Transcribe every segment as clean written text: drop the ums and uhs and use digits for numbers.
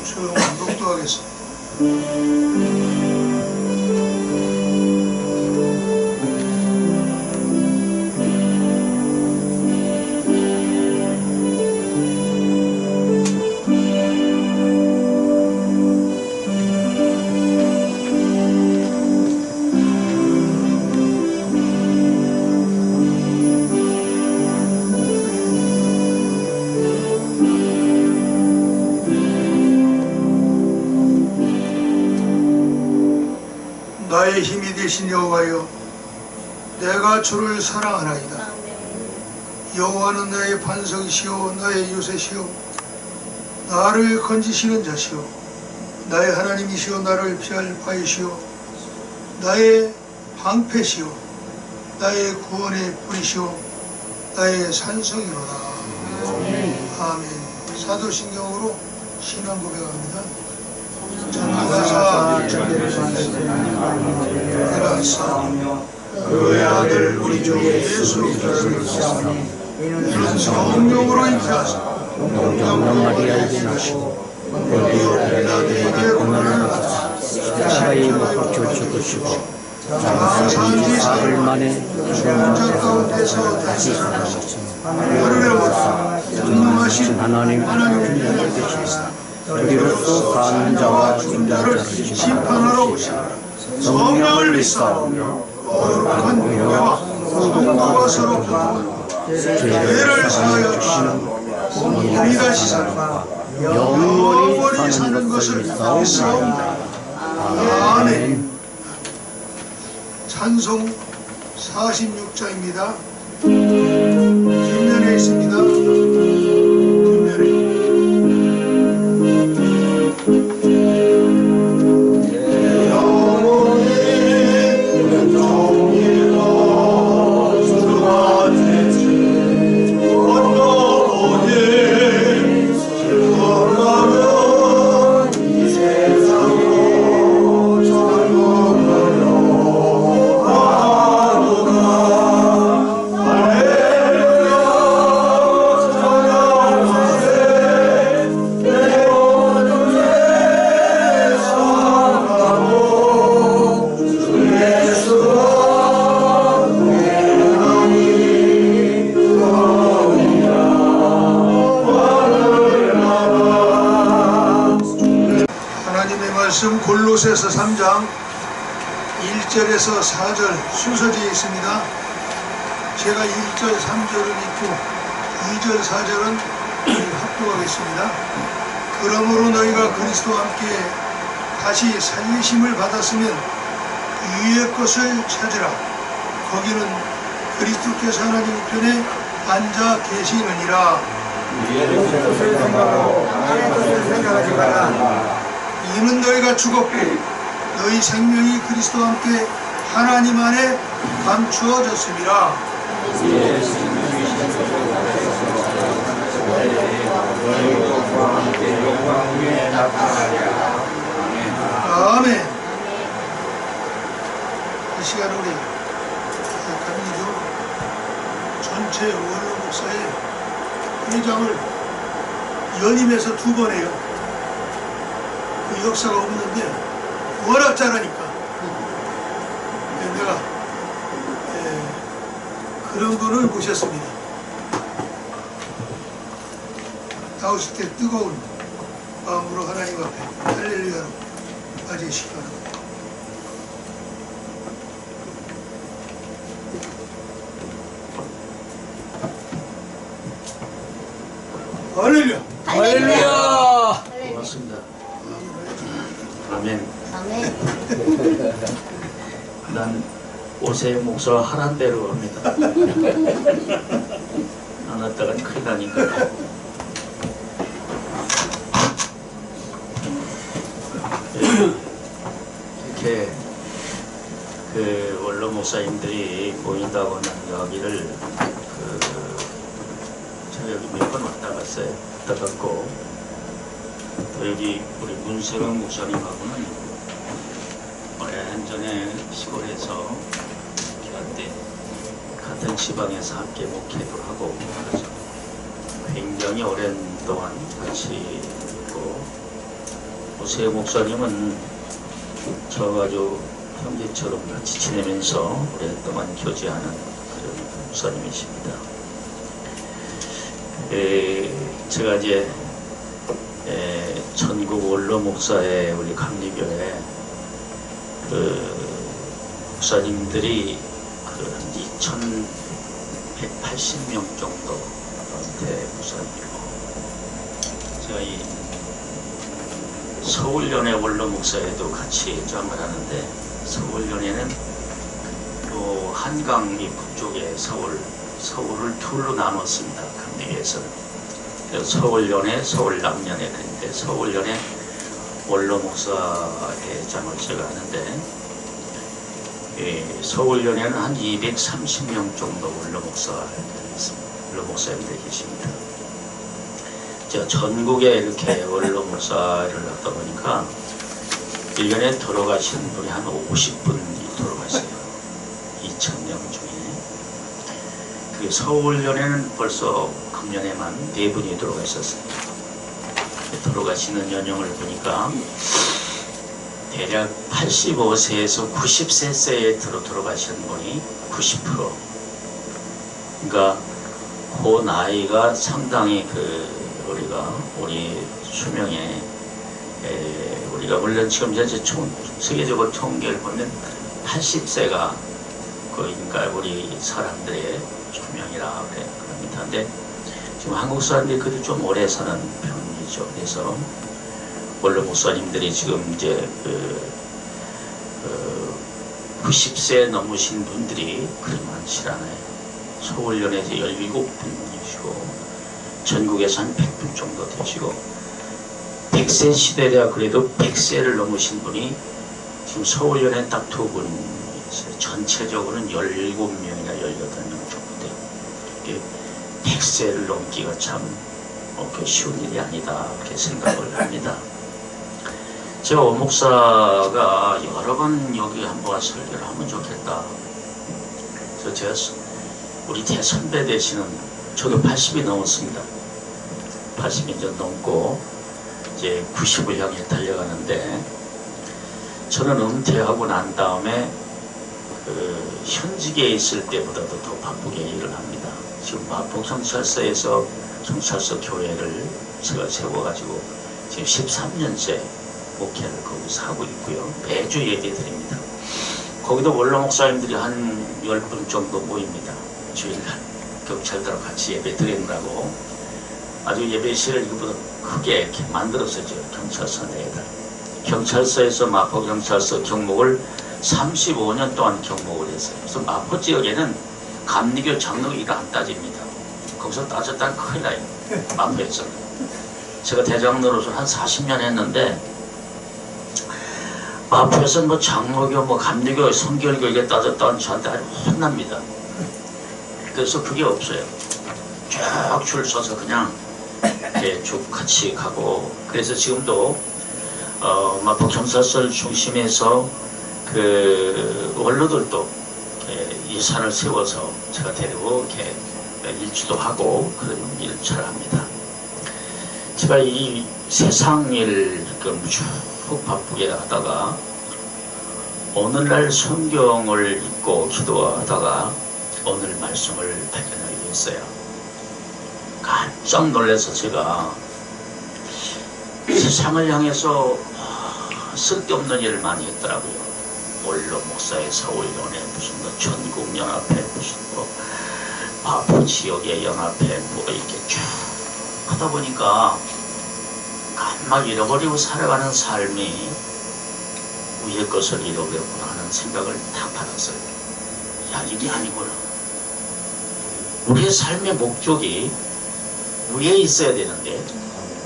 조용히 독도하겠습니다. 나의 힘이 되신 여호와여, 내가 주를 사랑하나이다. 여호와는 나의 반석이시오, 나의 요새시오, 나를 건지시는 자시오, 나의 하나님이시오, 나를 피할 바이시오, 나의 방패시오, 나의 구원의 뿌리시오, 나의 산성이로다. 아멘. 사도신경으로 신앙 고백합니다. 전능하사 전능하사 그의 아들 우리 주 예수 그리스도를 이는 성령으로 잉태하사 동정 마리아에게 나시고 본디오 빌라도에게 고난을 받아 십자가에 못 박혀 죽으시고 장사한 사흘 만에 죽은 자 가운데서 다시 살아나시고 하늘에 오르사 전능하신 하나님의 되시사 우리로서 사는 자와 죽은 자를 심판하러 오시라. 성령을 믿사오며 거룩한 공회와 성도가 서로 교통하고 죄를 사하여 주시는 본인이 다시 살아 영원히 사는 것을 믿사옵니다. 아멘. 찬송 46장입니다. 뒷면에 있습니다. 뒷면에. 골로새서 3장 1절에서 4절 순서지에 있습니다. 제가 1절 3절을 읽고 2절 4절은 합독하겠습니다. 그러므로 너희가 그리스도와 함께 다시 살리심을 받았으면 위의 것을 찾으라. 거기는 그리스도께서 하나님 우편에 앉아 계시느니라. 위의 것을 생각하고 땅의 것을 생각하지 말라. 이는 너희가 죽었고 너희 생명이 그리스도와 함께 하나님 안에 감추어졌음이라. 아멘. 이 시간 우리 감리교 전체 원로 목사의 회장을 연임해서 2번 해요. 그 역사가 없는데 워낙 잘하니까 내가 그런 분을 모셨습니다. 나오실 때 뜨거운 마음으로 하나님 앞에 할렐루야로 맞이시기 바랍니다. 할렐루야. 할렐루야. 고맙습니다. 아멘. 아멘. 난 옷에 목소리 하란 대로 합니다. 안 왔다가 큰일 나니까. 이렇게 그 원로 목사님들이 보인다고 하는 이야기를 제가 여기 몇 번 왔다 갔어요. 왔다 갔고 또 여기 우리 문세경 목사님하고는 오래전에 시골에서 귀한 때 같은 지방에서 함께 목회도 하고 그래서 굉장히 오랜 동안 같이 있고 오세 목사님은 저와 아주 형제처럼 같이 지내면서 오랫동안 교제하는 그런 목사님이십니다. 제가 이제 전국 원로 목사의 우리 감리교회 그 목사님들이 한 2,180명 정도 대목사님이고, 제가 이 서울연회 원로 목사에도 같이 입장을 하는데, 서울연회는 또 한강이 북쪽에 서울을 둘로 나눴습니다. 감리교회에서는. 그래서 서울연회, 서울남연회, 그런데 서울연회 원로 목사회장을 제가 하는데, 서울연회는 한 230명 정도 원로 목사님들이 계십니다. 제가 전국에 이렇게 원로 목사를 하다 보니까 1년에 돌아가신 분이 한 50분이 돌아가세요. 2,000명 중에. 그 서울연회는 벌써 금년에만 4분이 돌아가셨어요. 돌아가시는 연령을 보니까 대략 85세에서 90세에 돌아가시는 분이 90%. 그러니까 그 나이가 상당히 우리 수명에 우리가 물론 지금 이제 세계적으로 통계를 보면 80세가 그러니까 우리 사람들의 수명이라 그럽니다. 근데 지금 한국 사람들이 그래도 좀 오래 사는 편이죠. 그래서 원로 목사님들이 지금 이제 90세 넘으신 분들이 그리 많지 않아요. 서울연에서 17분이시고 전국에서 한 100분 정도 되시고, 100세 시대라 그래도 100세를 넘으신 분이 지금 서울연에 딱 2분 있어요. 전체적으로는 17명이나 18명 정도 돼요. 이게 100세를 넘기가 참 쉬운 일이 아니다 그렇게 생각을 합니다. 제가 오 목사가 여러 번 여기 한번 설교를 하면 좋겠다. 그래서 제가 우리 대선배 되시는, 저도 80이 넘었습니다. 80이 이제 넘고 이제 90을 향해 달려가는데, 저는 은퇴하고 난 다음에 현직에 있을 때보다도 더 바쁘게 일을 합니다. 지금 마포 경찰서에서 경찰서 교회를 제가 세워가지고 지금 13년째 목회를 거기서 하고 있고요. 매주 예배 드립니다. 거기도 원로 목사님들이 한 10분 정도 모입니다. 주일날 경찰들하고 같이 예배 드리느라고 아주 예배실을 이거보다 크게 이렇게 만들었었죠. 경찰서 내에다. 경찰서에서 마포 경찰서 경목을 35년 동안 경목을 했어요. 그래서 마포 지역에는 감리교 장로 일을 안 따집니다. 거기서 따졌다면 큰일 나요. 마포에서는. 제가 대장로로서 한 40년 했는데, 마포에서 뭐 장로교, 감리교, 성결교 이게 따졌다면 저한테 아주 혼납니다. 그래서 그게 없어요. 쭉 줄 서서 그냥 쭉 같이 가고, 그래서 지금도 마포 경찰서를 중심해서 원로들도 이 산을 세워서 제가 데리고 이렇게 일주도 하고 그런 일을 잘 합니다. 제가 이 세상 일 쭉 바쁘게 하다가 오늘날 성경을 읽고 기도하다가 오늘 말씀을 발견하게 됐어요. 깜짝 놀라서 제가 세상을 향해서 쓸데없는 일을 많이 했더라고요. 원로 목사의 서울연회, 무슨 전국연합회, 무슨 마포 지역의 연합회 이렇게 쭉 하다 보니까 막 잃어버리고 살아가는 삶이 위의 것을 잃어버렸구나 하는 생각을 딱 받았어요. 야, 이게 아니구나. 우리의 삶의 목적이 위에 있어야 되는데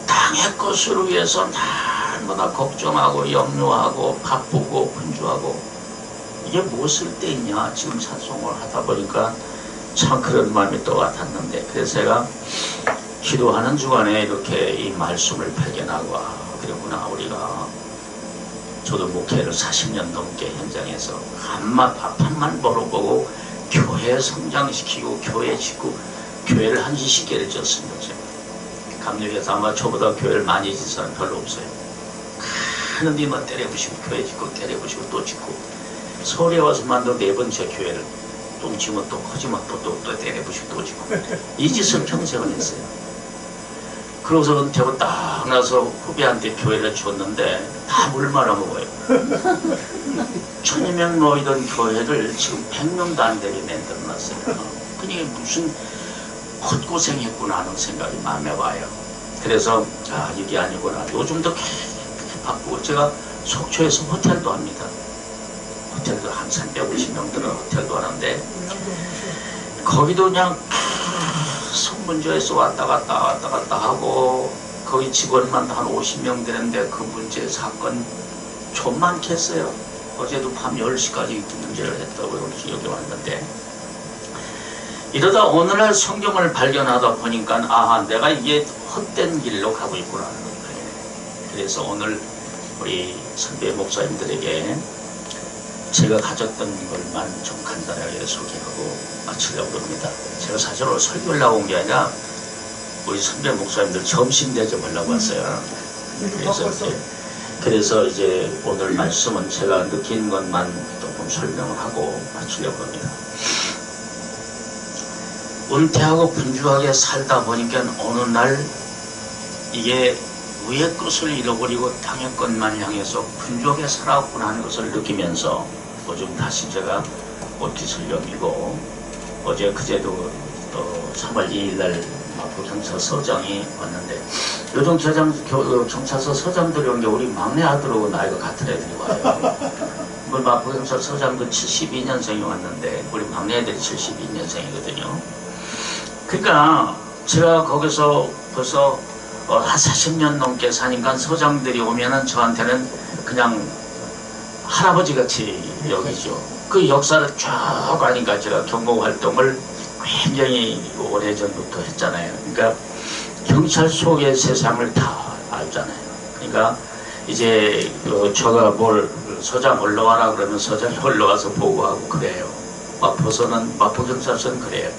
땅의 것을 위해서 날마다 걱정하고 염려하고 바쁘고 분주하고, 이게 무엇을 때 있냐. 지금 찬송을 하다 보니까 참 그런 마음이 또 같았는데, 그래서 제가 기도하는 주간에 이렇게 이 말씀을 발견하고, 그랬구나. 우리가 저도 목회를 40년 넘게 현장에서 밥한만 벌어보고 교회 성장시키고 교회 짓고 교회를 한 20개를 지었습니다. 제가 감리교에서 아마 저보다 교회를 많이 짓는 사람 별로 없어요. 많은 데만 때려부시고 교회 짓고 때려부시고 또 짓고 서울에 와서만도 4번째 교회를 똥치면 또 커지면 또 때려부시고 또 짓고 이 짓을 평생을 했어요. 그러고서 은퇴하고 딱 나서 후배한테 교회를 줬는데 다 물 말아먹어요. 1000명 모이던 교회를 지금 100명도 안 되게 만들어놨어요. 그게 무슨 헛고생했구나 하는 생각이 마음에 와요. 그래서 이게 아니구나. 요즘도 계속 바쁘고 제가 속초에서 호텔도 합니다. 호텔도 한 350명 들어 호텔도 하는데 거기도 그냥 성문제에서 왔다 갔다 하고 거기 직원만 한 50명 되는데 그 문제 사건 좀 많겠어요. 어제도 밤 10시까지 문제를 했다고 기억이 왔는데 이러다 어느 날 성경을 발견하다 보니까 내가 이게 헛된 길로 가고 있구나 하는 거예요. 그래서 오늘 우리 선배 목사님들에게 제가 가졌던 것만 좀 간단하게 소개하고 마치려고 합니다. 제가 사실 오늘 설교를 나온 게 아니라 우리 선배 목사님들 점심 대접하려고 왔어요. 그래서 이제 오늘 말씀은 제가 느낀 것만 조금 설명을 하고 마치려고 합니다. 은퇴하고 분주하게 살다 보니까 어느 날 이게 위의 것을 잃어버리고 땅의 것만 향해서 분주하게 살아왔구나 하는 것을 느끼면서 요즘 다시 제가 옷깃을 여미고 어제 그제도 3월 2일 날 마포경찰서장이 왔는데 요즘 경찰서 서장들이 온 게 우리 막내 아들하고 나이가 같은 애들이 와요. 우리 마포경찰서장도 72년생이 왔는데 우리 막내 애들이 72년생이거든요. 그러니까 제가 거기서 벌써 한 40년 넘게 사니까 서장들이 오면은 저한테는 그냥 할아버지 같이 여기죠. 그 역사를 쭉 가니까 제가 경공 활동을 굉장히 오래전부터 했잖아요. 그러니까 경찰 속의 세상을 다 알잖아요. 그러니까 이제 제가 서장 올라와라 그러면 서장이 올라와서 보고하고 그래요. 마포경찰서는 그래요.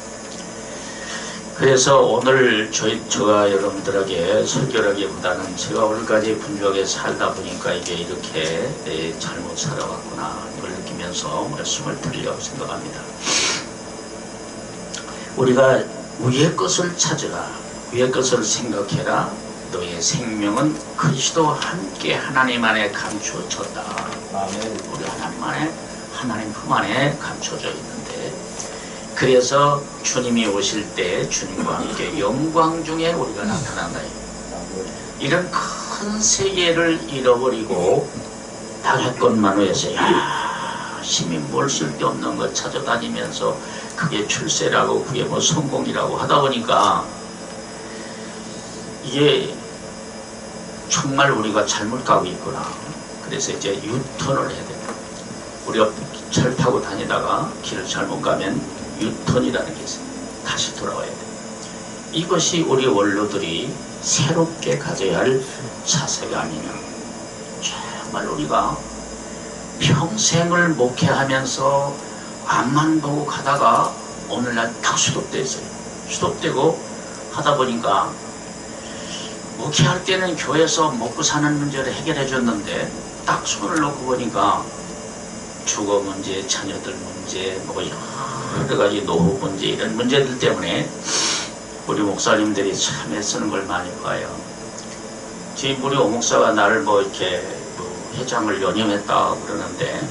그래서 오늘 제가 여러분들에게 설교하기보다는 제가 오늘까지 분주하게 살다 보니까 이게 이렇게 잘못 살아왔구나 이걸 느끼면서 말씀을 드리려고 생각합니다. 우리가 위의 것을 찾으라, 위의 것을 생각해라. 너의 생명은 그리스도와 함께 하나님 안에 감추어졌다. 우리 하나님 품 안에 감춰져 있는데 그래서 주님이 오실 때 주님과 함께 영광 중에 우리가 나타난다. 이런 큰 세계를 잃어버리고 당할 것만 위해서 열심히 뭘 쓸데없는 걸 찾아다니면서 그게 출세라고 그게 뭐 성공이라고 하다 보니까 이게 정말 우리가 잘못 가고 있구나. 그래서 이제 유턴을 해야 됩니다. 우리가 차를 타고 다니다가 길을 잘못 가면 유턴이라는 게 있어요. 다시 돌아와야 돼요. 이것이 우리 원로들이 새롭게 가져야 할 자세가 아니냐. 정말 우리가 평생을 목회하면서 앞만 보고 가다가 오늘날 딱 수독됐어요. 수독되고 하다 보니까 목회할 때는 교회에서 먹고 사는 문제를 해결해 줬는데 딱 손을 놓고 보니까 주거 문제, 자녀들 문제, 뭐 여러 가지 노후 문제 이런 문제들 때문에 우리 목사님들이 참 애쓰는 걸 많이 봐요. 지금 우리 오목사가 나를 뭐 이렇게 회장을 연임했다 그러는데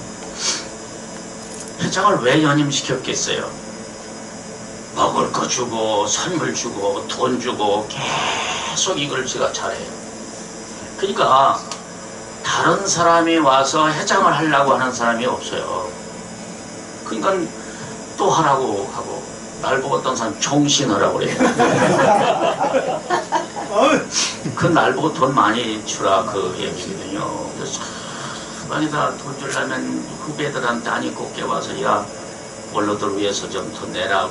회장을 왜 연임시켰겠어요? 먹을 거 주고 선물 주고 돈 주고 계속 이걸 제가 잘해요. 그러니까 다른 사람이 와서 회장을 하려고 하는 사람이 없어요. 그러니까 또 하라고 하고 날 보고 어떤 사람 종신하라고 그래요. 그 날 보고 돈 많이 주라 그 얘기거든요. 그래서 많이 다 돈 주려면 후배들한테 아니 곱게 와서 야 원로들 위해서 좀 돈 내라.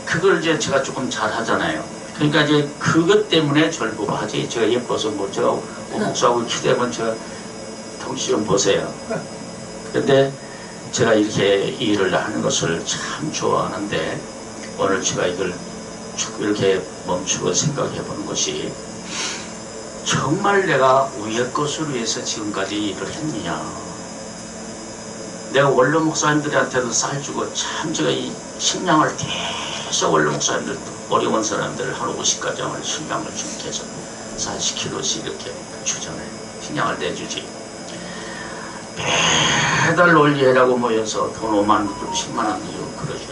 그걸 이제 제가 조금 잘 하잖아요. 그러니까 이제 그것 때문에 저를 보고 하지. 제가 예뻐서 뭐 제가 목사하고 기대면 제가 덩치 좀 보세요. 근데 제가 이렇게 일을 하는 것을 참 좋아하는데 오늘 제가 이걸 이렇게 멈추고 생각해 보는 것이 정말 내가 위의 것을 위해서 지금까지 일을 했느냐. 내가 원로 목사님들한테도 쌀 주고 참 제가 이 식량을 계속 원로 목사님들 어려운 사람들 한 50가정을 식량을 좀 계속 쌀 10kg씩 이렇게 주잖아요. 식량을 내주지. 매달 논리해라고 모여서 돈 5만 원 주고 10만 원 주고 그러죠.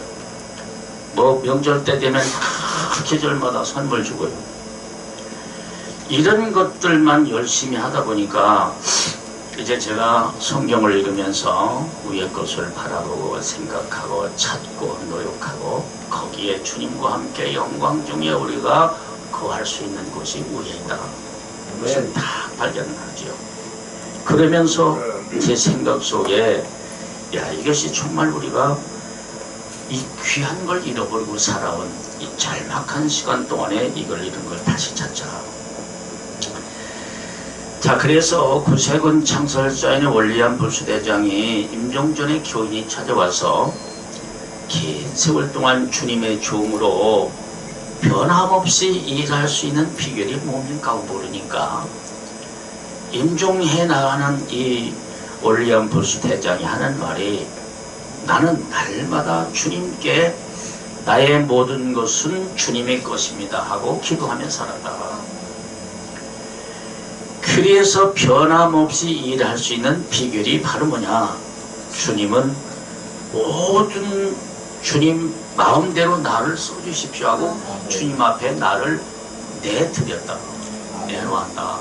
뭐 명절 때 되면 다 계절마다 선물 주고요. 이런 것들만 열심히 하다 보니까 이제 제가 성경을 읽으면서 위의 것을 바라보고 생각하고 찾고 노력하고 거기에 주님과 함께 영광 중에 우리가 거할 수 있는 곳이 위에 있다. 그것을 다 발견하지요. 그러면서 제 생각 속에 야 이것이 정말 우리가 이 귀한 걸 잃어버리고 살아온 이 짤막한 시간 동안에 이걸 잃은 걸 다시 찾자. 자, 그래서 구세군 창설자인 원리안 불수대장이 임종전의 교인이 찾아와서 긴 세월 동안 주님의 종으로 변함없이 일할 수 있는 비결이 뭡니까 모르니까 임종해 나가는 이 원리안 불수대장이 하는 말이 나는 날마다 주님께 나의 모든 것은 주님의 것입니다 하고 기도하며 살았다. 그래서 변함없이 일할 수 있는 비결이 바로 뭐냐? 주님은 모든 주님 마음대로 나를 써주십시오 하고 주님 앞에 나를 내드렸다. 내놓았다.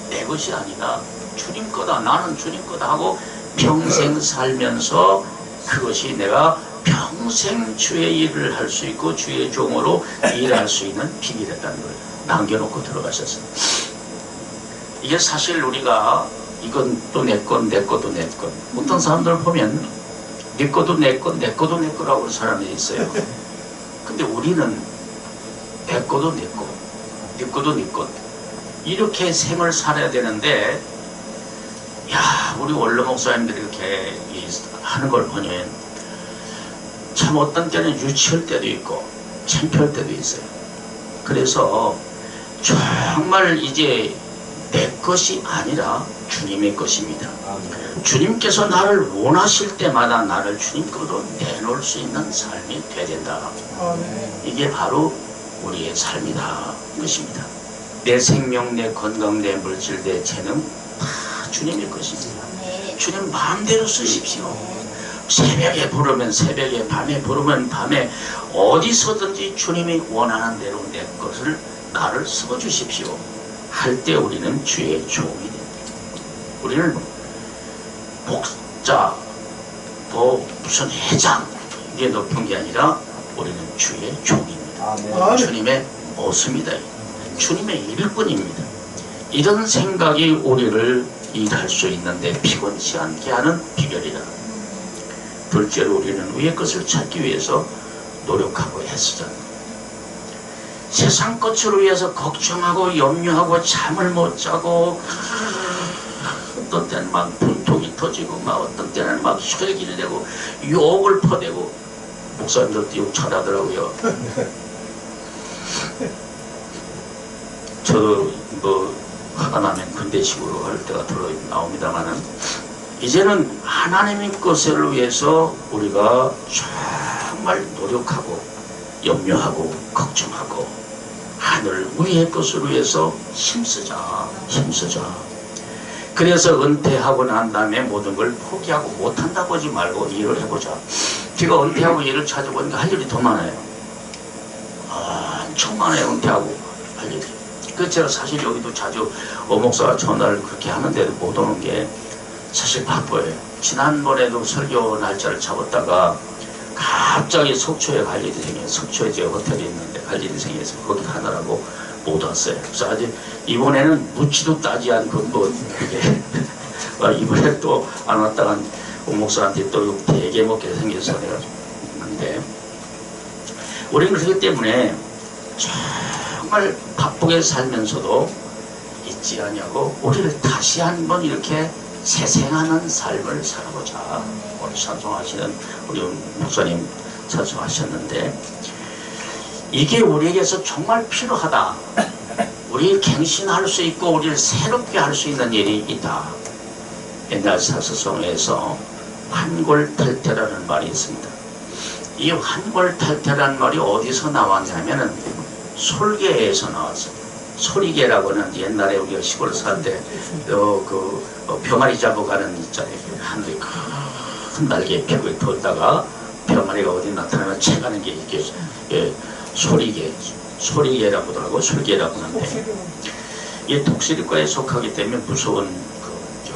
내 것이 아니다. 주님 거다. 나는 주님 거다 하고 평생 살면서 그것이 내가 평생 주의 일을 할 수 있고 주의 종으로 일할 수 있는 비밀이었다는 걸 남겨놓고 들어가셨어요. 이게 사실 우리가 이건 또 내 건, 내 것도 내 건. 어떤 사람들 보면 내 것도 내 건, 내 것도 내 거라고 하는 사람이 있어요. 근데 우리는 내 것도 내 거, 내 것도 내 것. 이렇게 생을 살아야 되는데 야 우리 원로 목사님들이 이렇게 하는 걸 보면 참 어떤 때는 유치할 때도 있고 창피할 때도 있어요. 그래서 정말 이제 내 것이 아니라 주님의 것입니다. 주님께서 나를 원하실 때마다 나를 주님 거로 내놓을 수 있는 삶이 돼야 된다. 이게 바로 우리의 삶이다. 것입니다. 내 생명, 내 건강, 내 물질, 내 재능 다 주님의 것입니다. 주님 마음대로 쓰십시오. 새벽에 부르면 새벽에, 밤에 부르면 밤에 어디서든지 주님이 원하는 대로 내 것을 나를 써주십시오. 할 때 우리는 주의 종이 됩니다. 우리는 목자, 뭐 무슨 회장 이게 높은 게 아니라 우리는 주의 종입니다. 주님의 모습이다. 주님의 일꾼입니다. 이런 생각이 우리를 일할 수 있는데 피곤치 않게 하는 비결이다. 둘째로 우리는 위의 것을 찾기 위해서 노력하고 애쓰자. 세상 것을 위해서 걱정하고 염려하고 잠을 못 자고 어떤 때는 막 분통이 터지고 막 어떤 때는 막 혈기를 내고 욕을 퍼대고 목사님들도 욕 잘하더라고요. 저도 뭐 화가 나면 군대식으로 할 때가 들어 나옵니다만은 이제는 하나님의 것을 위해서 우리가 정말 노력하고 염려하고 걱정하고 하늘 위의 것을 위해서 힘쓰자. 그래서 은퇴하고 난 다음에 모든 걸 포기하고 못한다고 하지 말고 일을 해보자. 제가 은퇴하고 일을 찾아보니까 할 일이 더 많아요. 엄청 많아요. 은퇴하고 할 일이. 그래서 제가 사실 여기도 자주 어목사가 전화를 그렇게 하는데도 못 오는 게 사실 바빠요. 지난번에도 설교 날짜를 잡았다가 갑자기 속초에 갈 일이 생겨서 속초에 제가 호텔이 있는데 갈 일이 생겨서 거기 가느라고 못 왔어요. 그래서 아직 이번에는 묻지도 따지 않고 뭐 그게 이번에 또 안 왔다가 목사한테 또 되게 먹게 생겨서 내가 했는데 우리는 그렇기 때문에 정말 바쁘게 살면서도 잊지 않냐고 우리를 다시 한번 이렇게 새생하는 삶을 살아보자. 오늘 찬송하시는 우리 목사님 찬송하셨는데 이게 우리에게서 정말 필요하다. 우리 갱신할 수 있고 우리를 새롭게 할 수 있는 일이 있다. 옛날 사서성에서 환골탈태라는 말이 있습니다. 이 환골탈태라는 말이 어디서 나왔냐면은 솔개에서 나왔습니다. 소리개라고는 옛날에 우리가 시골 살 때 병아리 잡아가는 있잖아요. 하늘에 큰 날개 펴고 돌다가 병아리가 어디 나타나면 채가는 게 이게 소리개라고 하더라고. 솔개라고 하는데 이 독수리과에 속하기 때문에 무서운 거죠.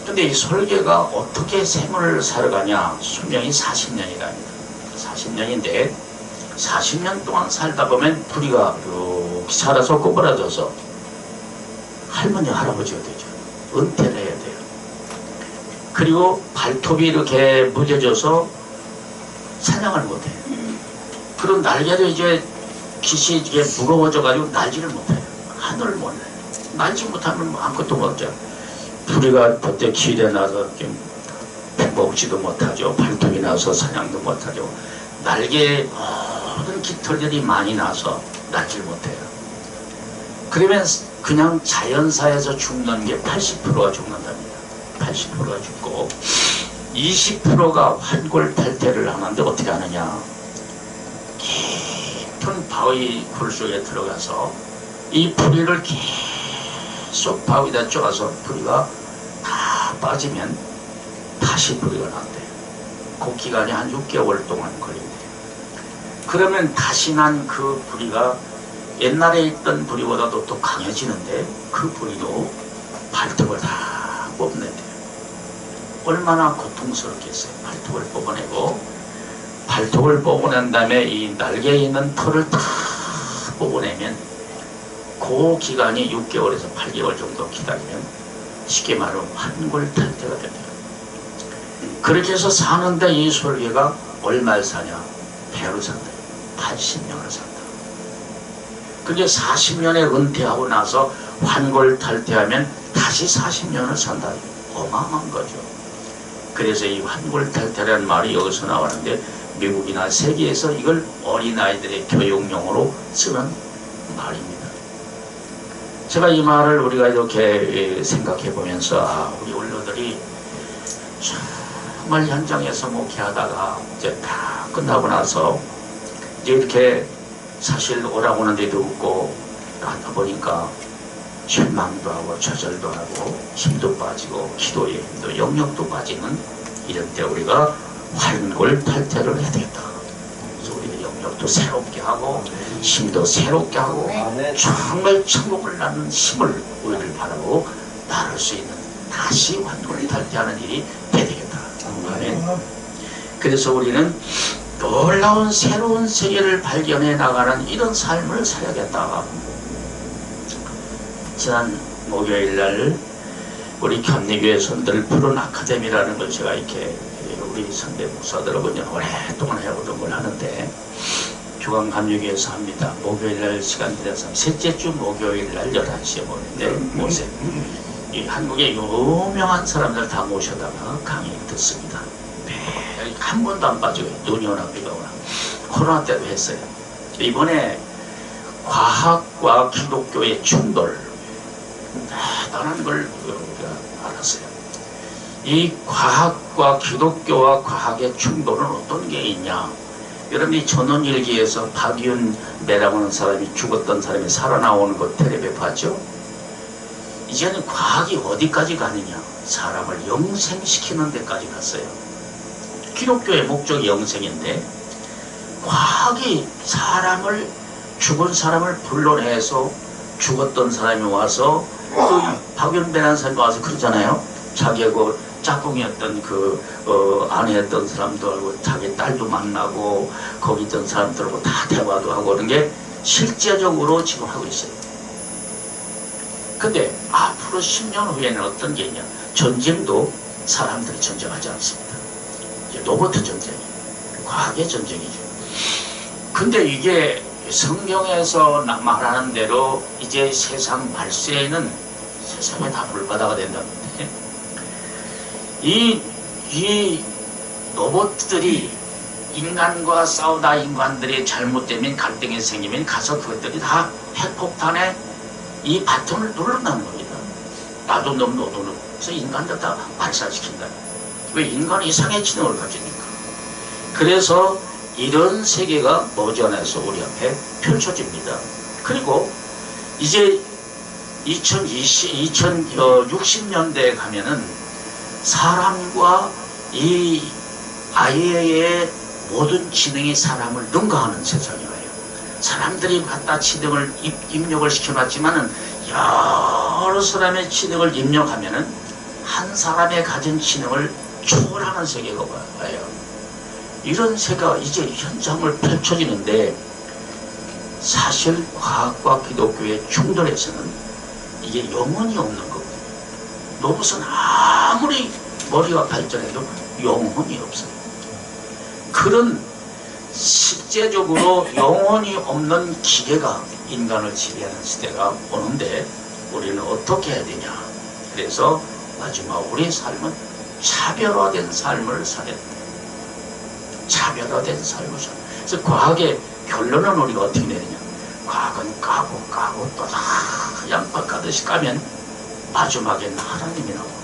근데 이 솔개가 어떻게 생을 살아가냐? 수명이 40년이랍니다. 40년인데 40년 동안 살다 보면 부리가 이렇게 자라서 꼬부라져서 할머니 할아버지가 되죠. 은퇴를 해야 돼요. 그리고 발톱이 이렇게 무뎌져서 사냥을 못해요. 그런 날개도 이제 깃이 이게 무거워져가지고 날지를 못해요. 하늘을 못 나요. 날지 못하면 아무것도 못해요. 부리가 그때 길에 나서 먹지도 못하죠. 발톱이 나서 사냥도 못하죠. 날개에 모든 깃털들이 많이 나서 날질 못해요. 그러면 그냥 자연사에서 죽는 게 80%가 죽는답니다. 80%가 죽고 20%가 환골탈태를 하는데 어떻게 하느냐? 깊은 바위 굴 속에 들어가서 이 부리를 계속 바위에다 쪼아서 부리가 다 빠지면 다시 부리가 난대요. 그 기간이 한 6개월 동안 걸린대요. 그러면 다시 난 그 부리가 옛날에 있던 부리보다도 또 강해지는데 그 부리도 발톱을 다 뽑는대요. 얼마나 고통스럽겠어요. 발톱을 뽑아내고 발톱을 뽑아낸 다음에 이 날개에 있는 털을 다 뽑아내면 그 기간이 6개월에서 8개월 정도 기다리면 쉽게 말하면 환골탈태가 됩니다. 그렇게 해서 사는데 이 솔개가 얼마를 사냐? 배로 산다. 80년을 산다. 그게 40년에 은퇴하고 나서 환골탈태하면 다시 40년을 산다. 어마어마한 거죠. 그래서 이 환골탈태라는 말이 여기서 나왔는데 미국이나 세계에서 이걸 어린아이들의 교육용으로 쓰는 말입니다. 제가 이 말을 우리가 이렇게 생각해 보면서 우리 원로들이 정말 현장에서 목회하다가 이제 다 끝나고 나서 이제 이렇게 사실 오라고 하는 데도 없고 하다 보니까 실망도 하고 좌절도 하고 힘도 빠지고 기도의 힘도 영역도 빠지는 이런 때 우리가 환골탈태를 해야 되겠다. 그래서 우리가 영역도 새롭게 하고 힘도 새롭게 하고 정말 천국을 낳는 힘을 우리를 바라보고 나눌 수 있는 다시 환골탈태하는 일이 돼야 되겠다. 그래서 우리는 놀라운 새로운 세계를 발견해 나가는 이런 삶을 살아야겠다. 지난 목요일날 우리 감리교회 선들 푸른 아카데미라는 걸 제가 이렇게 우리 선배 목사들하고 오랫동안 해오던 걸 하는데 중앙감리교회에서 합니다. 목요일날 시간 되어서 셋째 주 목요일날 11시에 모는데 모세 이 한국의 유명한 사람들 다 모셔다가 강의 듣습니다. 한 번도 안 빠져요. 눈이 오나 비가 오나. 코로나 때도 했어요. 이번에 과학과 기독교의 충돌 대단한 걸 우리가 알았어요. 이 과학과 기독교와 과학의 충돌은 어떤 게 있냐? 여러분이 전원일기에서 박윤배라고 하는 사람이 죽었던 사람이 살아나오는 거 텔레비에 봤죠? 이제는 과학이 어디까지 가느냐? 사람을 영생시키는 데까지 갔어요. 기독교의 목적이 영생인데 과학이 사람을 죽은 사람을 불러내서 죽었던 사람이 와서 또 박윤배라는 사람이 와서 그러잖아요. 자기가 그 짝꿍이었던 아내였던 사람들하고 자기 딸도 만나고 거기 있던 사람들하고 다 대화도 하고 그런 게 실제적으로 지금 하고 있어요. 근데 앞으로 10년 후에는 어떤 게 있냐? 전쟁도 사람들이 전쟁하지 않습니다. 이제 로봇 전쟁이 과학의 전쟁이죠. 근데 이게 성경에서 말하는 대로 이제 세상 말세에는 세상에 다 불바다가 된다는데 이 로봇들이 인간과 싸우다 인간들이 잘못되면 갈등이 생기면 가서 그것들이 다 핵폭탄에 이 바톤을 누른다는 겁니다. 나도 놈 너도 놈. 그래서 인간들 다 발사시킨다. 왜 인간이 이상의 지능을 가지니까. 그래서 이런 세계가 머지않아서 우리 앞에 펼쳐집니다. 그리고 이제 2060년대에 가면은 사람과 이 아이의 모든 지능이 사람을 능가하는 세상이 와요. 사람들이 갖다 지능을 입력을 시켜놨지만은 여러 사람의 지능을 입력하면은 한 사람의 가진 지능을 초월하는 세계가 와요. 이런 세계가 이제 현상을 펼쳐지는데 사실 과학과 기독교의 충돌에서는 이게 영혼이 없는 겁니다. 로봇은 아무리 머리가 발전해도 영혼이 없어요. 그런 실제적으로 영혼이 없는 기계가 인간을 지배하는 시대가 오는데 우리는 어떻게 해야 되냐. 그래서 마지막 우리의 삶은 차별화된 삶을 살아야 돼. 차별화된 삶을 살아야 돼. 그래서 과학의 결론은 우리가 어떻게 내느냐. 과학은 까고 또 다 양파 까듯이 까면 마지막엔 하나님이 나옵니다.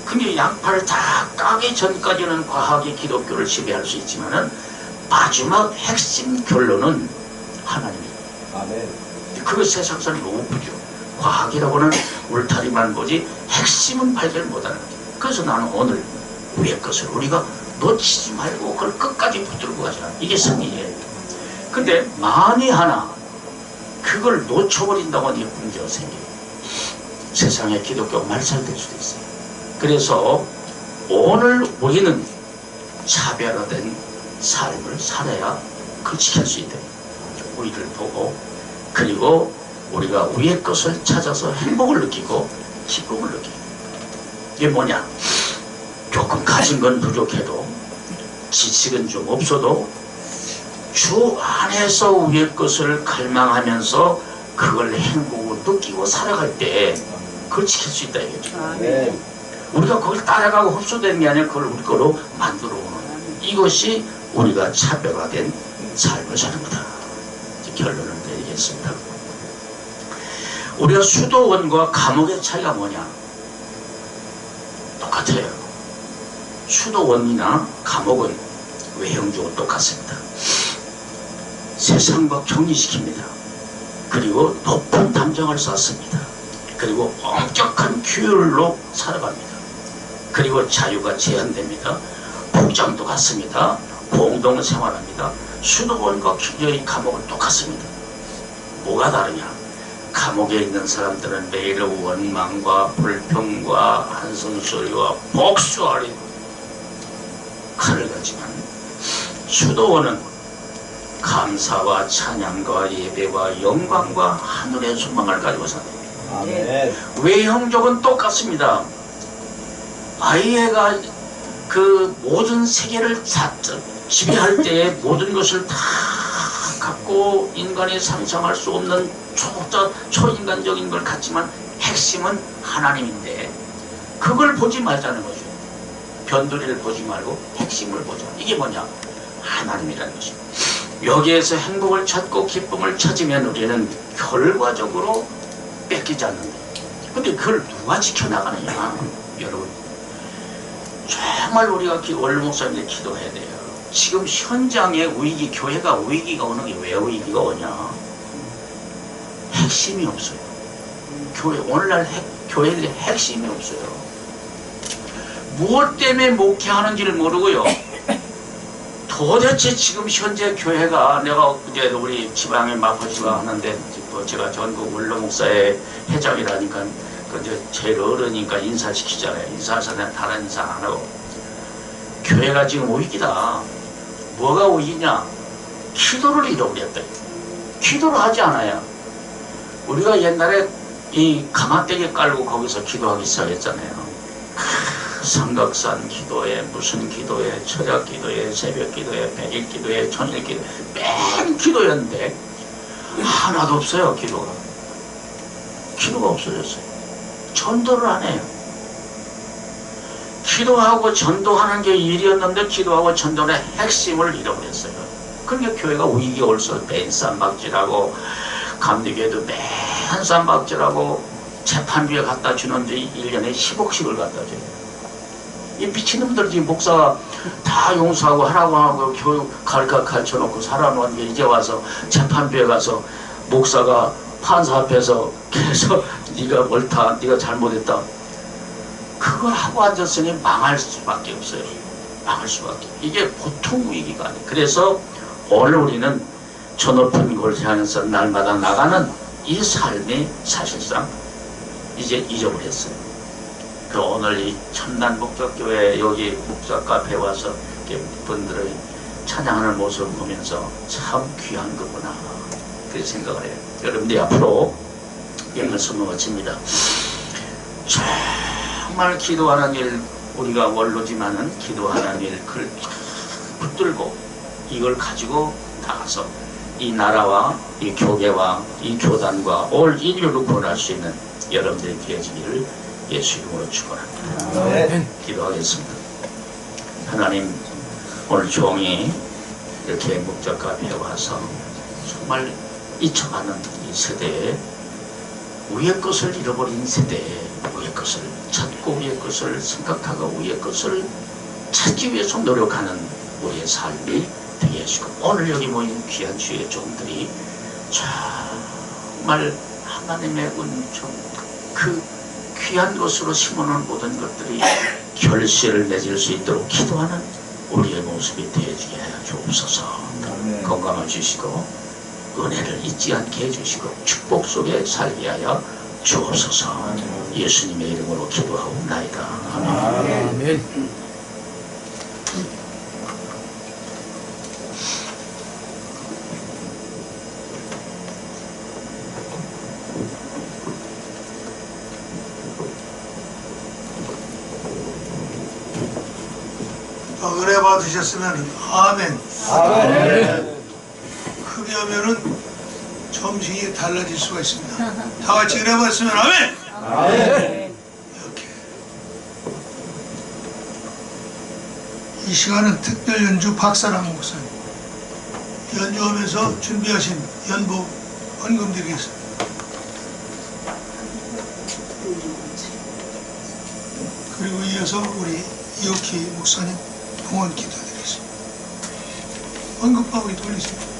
근데 양파를 다 까기 전까지는 과학이 기독교를 지배할 수 있지만은 마지막 핵심 결론은 하나님입니다. 아멘. 그거 세상사는 너무 크죠. 과학이라고는 울타리만 보지 핵심은 발견 못하는 거죠. 그래서 나는 오늘 위의 것을 우리가 놓치지 말고 그걸 끝까지 붙들고 가자. 이게 승리예요. 근데 만에 하나 그걸 놓쳐버린다고 하니 문제가 생겨요. 세상에 기독교가 말살될 수도 있어요. 그래서 오늘 우리는 차별화된 삶을 살아야 그걸 지킬 수 있다. 우리를 보고 그리고 우리가 위의 것을 찾아서 행복을 느끼고 기쁨을 느끼고. 이게 뭐냐? 조금 가진 건 부족해도 지식은 좀 없어도 주 안에서 위의 것을 갈망하면서 그걸 행복을 느끼고 살아갈 때 그걸 지킬 수 있다 이거죠. 아멘. 우리가 그걸 따라가고 흡수되는 게 아니라 그걸 우리 거로 만들어 오는 이것이 우리가 차별화된 삶을 사는 거다. 결론을 내리겠습니다. 우리가 수도원과 감옥의 차이가 뭐냐? 똑같아요. 수도원이나 감옥은 외형적으로 똑같습니다. 세상과 격리시킵니다. 그리고 높은 담장을 쌓습니다. 그리고 엄격한 규율로 살아갑니다. 그리고 자유가 제한됩니다. 복장도 같습니다. 공동생활합니다. 수도원과 감옥은 똑같습니다. 뭐가 다르냐? 감옥에 있는 사람들은 매일 원망과 불평과 한숨소리와 복수하리 칼을 가지만 수도원은 감사와 찬양과 예배와 영광과 하늘의 소망을 가지고 삽니다. 아멘. 외형적은 똑같습니다. 아이가 그 모든 세계를 지배할 때 모든 것을 다 갖고 인간이 상상할 수 없는 초인간적인 걸 갖지만 핵심은 하나님인데 그걸 보지 말자는 거죠. 변두리를 보지 말고 핵심을 보자. 이게 뭐냐? 하나님이라는 것입니다. 여기에서 행복을 찾고 기쁨을 찾으면 우리는 결과적으로 뺏기지 않는다. 근데 그걸 누가 지켜나가느냐? 여러분 정말 우리가 원로 목사님들 기도해야 돼요. 지금 현장의 위기, 교회가 위기가 오는 게 왜 위기가 오냐? 핵심이 없어요. 교회 오늘날 교회의 핵심이 없어요. 무엇 때문에 목회하는지를 모르고요. 도대체 지금 현재 교회가 내가 이제 우리 지방에 마포지방 하는데 제가 전국 원로 목사의 회장이라니까 이제 제일 어르니까 인사시키잖아요. 인사하잖아요. 다른 인사 안 하고. 교회가 지금 위기다. 뭐가 위기냐? 기도를 잃어버렸다. 기도를 하지 않아요. 우리가 옛날에 이 가마떼기 깔고 거기서 기도하기 시작했잖아요. 삼각산 기도에 무슨 기도에 철학 기도에 새벽 기도에 백일 기도에 천일 기도에 맨 기도였는데 하나도 없어요. 기도가 없어졌어요. 전도를 안 해요. 기도하고 전도하는 게 일이었는데 기도하고 전도의 핵심을 잃어버렸어요. 그러니까 교회가 위기가 올수록 맨 쌈박질하고 감리교회도 맨 귀한 쌈박질하고 재판부에 갖다 주는데 1년에 10억씩을 갖다 줘요. 이 미친놈들이 목사가 다 용서하고 하라고 하고 교육 가르쳐놓고 살아놓은 게 이제 와서 재판부에 가서 목사가 판사 앞에서 계속 네가 옳다, 네가 잘못했다. 그걸 하고 앉았으니 망할 수밖에 없어요. 망할 수밖에. 이게 보통 위기가 아니에요. 그래서 오늘 우리는 저 높은 곳을 향해서 날마다 나가는 이 삶이 사실상 이제 잊어버렸어요. 그 오늘 이 첨단 목적교회 여기 목사 카페에 와서 분들의 찬양하는 모습을 보면서 참 귀한 거구나 그렇게 생각을 해요. 여러분들이 앞으로 이 말씀을 마칩니다. 정말 기도하는 일, 우리가 원로지만은 기도하는 일 그걸 붙들고 이걸 가지고 나가서 이 나라와 이 교계와 이 교단과 올 인류를 구원할 수 있는 여러분들이 되어지기를 예수 이름으로 축원합니다. 네. 기도하겠습니다. 하나님, 오늘 종이 이렇게 목적 앞에 와서 정말 잊혀가는 이 세대에 위의 것을 잃어버린 세대에 위의 것을 찾고 위의 것을 생각하고 위의 것을 찾기 위해서 노력하는 우리의 삶이 되게 해주시고, 오늘 여기 모인 귀한 주의 종들이 정말 하나님의 은총 그 귀한 것으로 심어놓은 모든 것들이 결실을 맺을 수 있도록 기도하는 우리의 모습이 되어지게 하여 주옵소서. 건강을 주시고 은혜를 잊지 않게 해주시고 축복 속에 살게 하여 주옵소서. 예수님의 이름으로 기도하옵나이다. 아멘. 아멘. 은혜 받으셨으면 아멘. 아멘. 크게 하면은 점심이 달라질 수가 있습니다. 다 같이 은혜 받으시면 아멘. 아멘. 이렇게 이 시간은 특별 연주 박사랑 목사님 연주하면서 준비하신 연보 헌금 드리겠습니다. 그리고 이어서 우리 이옥희 목사님 봉헌 기도드리겠습니다. 헌금바구니 돌리세요.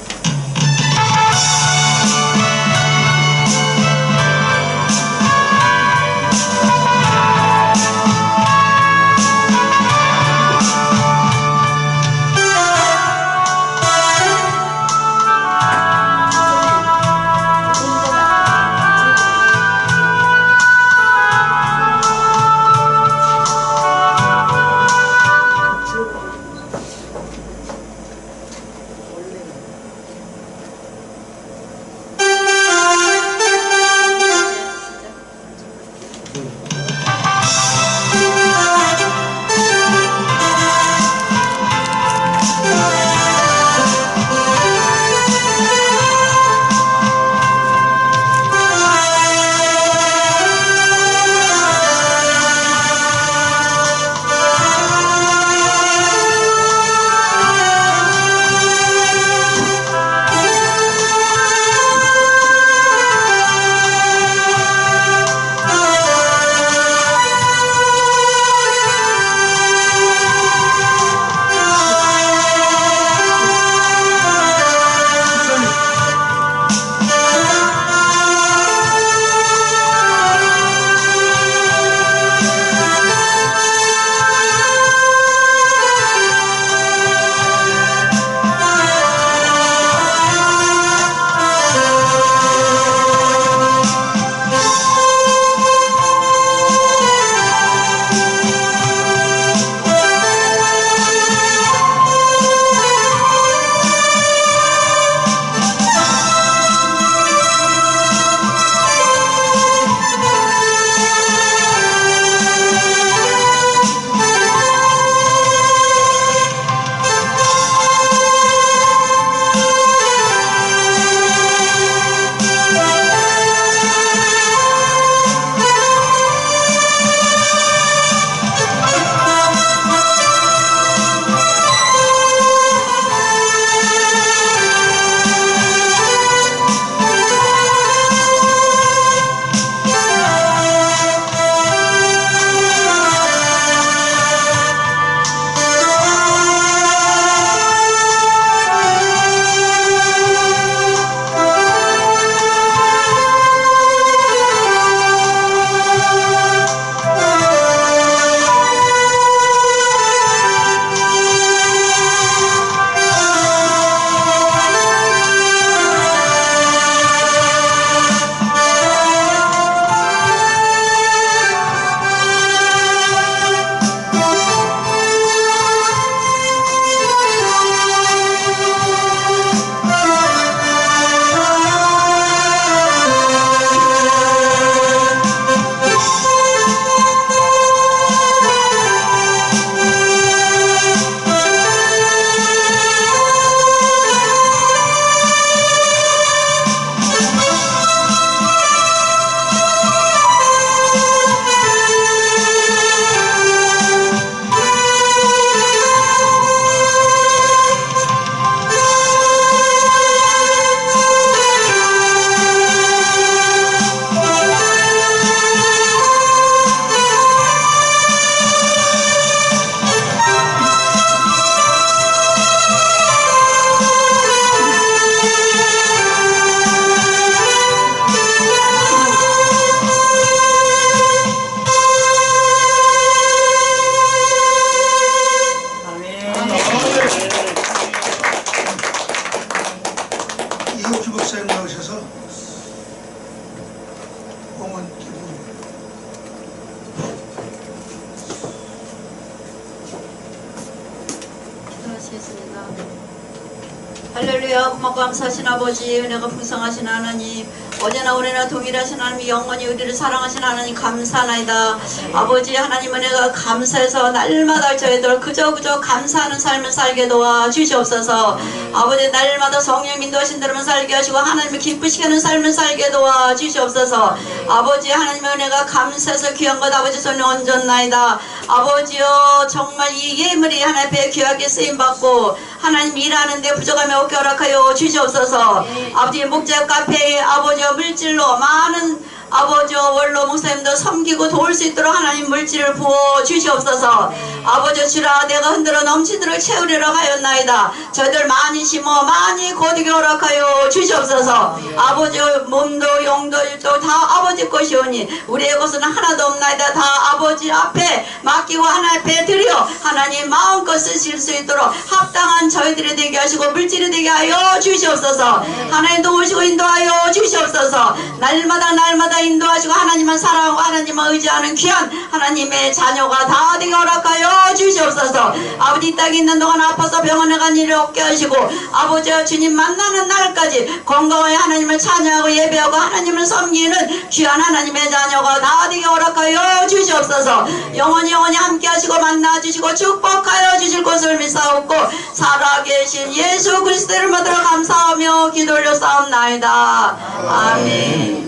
할렐루야. 고맙고 감사하신 아버지, 은혜가 풍성하신 하나님, 어제나 오늘나 동일하신 하나님, 영원히 우리를 사랑하신 하나님 감사하나이다. 아버지 하나님, 은혜가 감사해서 날마다 저희들 그저 감사하는 삶을 살게 도와 주시옵소서. 아버지, 날마다 성령 인도하신 대로만 살게 하시고 하나님을 기쁘시게 하는 삶을 살게 도와 주시옵소서. 아버지 하나님의 은혜가 감사해서 귀한 것 아버지 손에 얹었나이다. 아버지여, 정말 이 예물이 하나님 앞에 귀하게 쓰임받고 하나님 일하는데 부족함이 없게 허락하여 주시옵소서. 아버지 목자 카페에 아버지여 물질로 많은 아버지여 원로 목사님도 섬기고 도울 수 있도록 하나님 물질을 부어 주시옵소서. 아버지 주라 내가 흔들어 넘치도록 채우리라 하였나이다. 저희들 많이 심어 많이 거두게 허락하여 주시옵소서. 아버지 몸도 용도 일도 다 아버지 것이오니 우리의 것은 하나도 없나이다. 다 아버지 앞에 맡기고 하나님 앞에 드려 하나님 마음껏 쓰실 수 있도록 합당한 저희들이 되게 하시고 물질이 되게 하여 주시옵소서. 하나님 도우시고 인도하여 주시옵소서. 날마다 인도하시고 하나님만 사랑하고 하나님만 의지하는 귀한 하나님의 자녀가 다 되게 허락하여 주시옵소서. 아버지 이 땅에 있는 동안 아파서 병원에 간 일을 없게 하시고 아버지와 주님 만나는 날까지 건강하게 하나님을 찬양하고 예배하고 하나님을 섬기는 귀한 하나님의 자녀가 다 되게 허락하여 주시옵소서. 영원히 함께 하시고 만나 주시고 축복하여 주실 것을 믿사옵고 살아계신 예수 그리스도를 받들어 감사하며 기도 올려 싸움나이다. 아멘.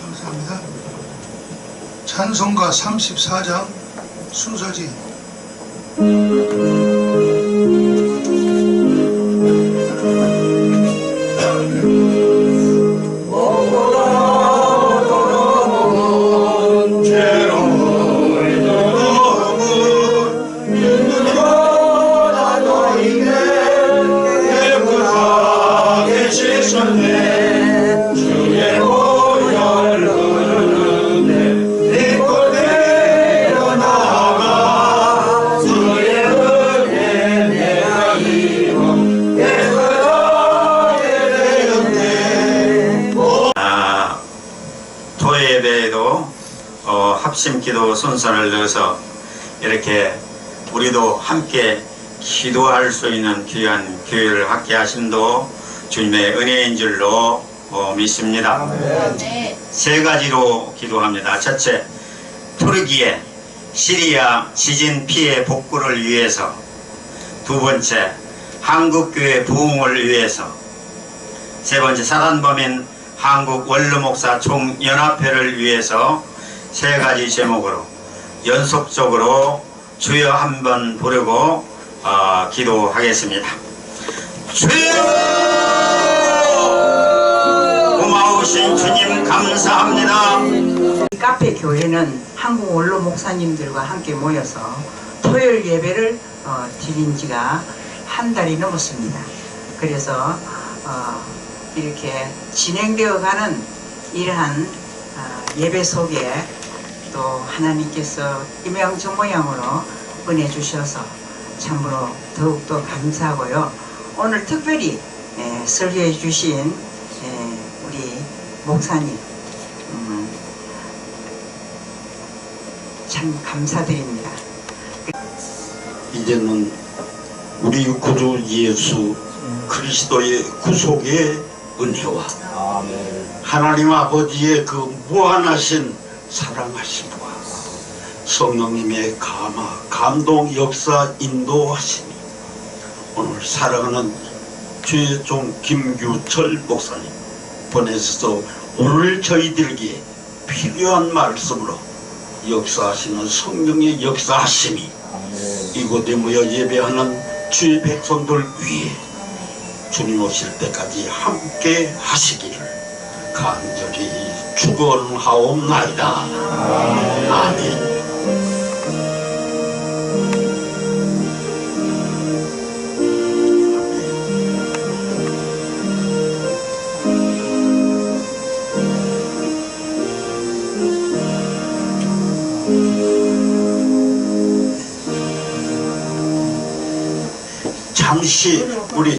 감사합니다. 찬송가 34장 순서지. 합심기도 순서를 넣어서 이렇게 우리도 함께 기도할 수 있는 귀한 기회를 갖게 하심도 주님의 은혜인 줄로 믿습니다. 세 가지로 기도합니다. 첫째, 투르기에 시리아 지진 피해 복구를 위해서. 두 번째, 한국교회 부흥을 위해서. 세 번째, 사단범인 한국 원로목사 총연합회를 위해서. 세 가지 제목으로 연속적으로 주여 한번 부르고 기도하겠습니다. 주여, 고마우신 주님 감사합니다. 이 카페 교회는 한국 원로 목사님들과 함께 모여서 토요일 예배를 드린 지가 한 달이 넘었습니다. 그래서 이렇게 진행되어 가는 이러한 예배 속에 또 하나님께서 이모양저 모양으로 은혜 주셔서 참으로 더욱더 감사하고요. 오늘 특별히 설교해 주신 우리 목사님 참 감사드립니다. 이제는 우리 구주 예수 그리스도의 구속의 은혜와 하나님 아버지의 그 무한하신 사랑하심과 성령님의 감동 역사 인도하심이 오늘 사랑하는 주의 종 김규철 목사님 보내셔서 오늘 저희들에게 필요한 말씀으로 역사하시는 성령의 역사하심이 이곳에 모여 예배하는 주의 백성들 위에 주님 오실 때까지 함께 하시기를 간절히 축원하옵나이다. 아멘. 잠시 우리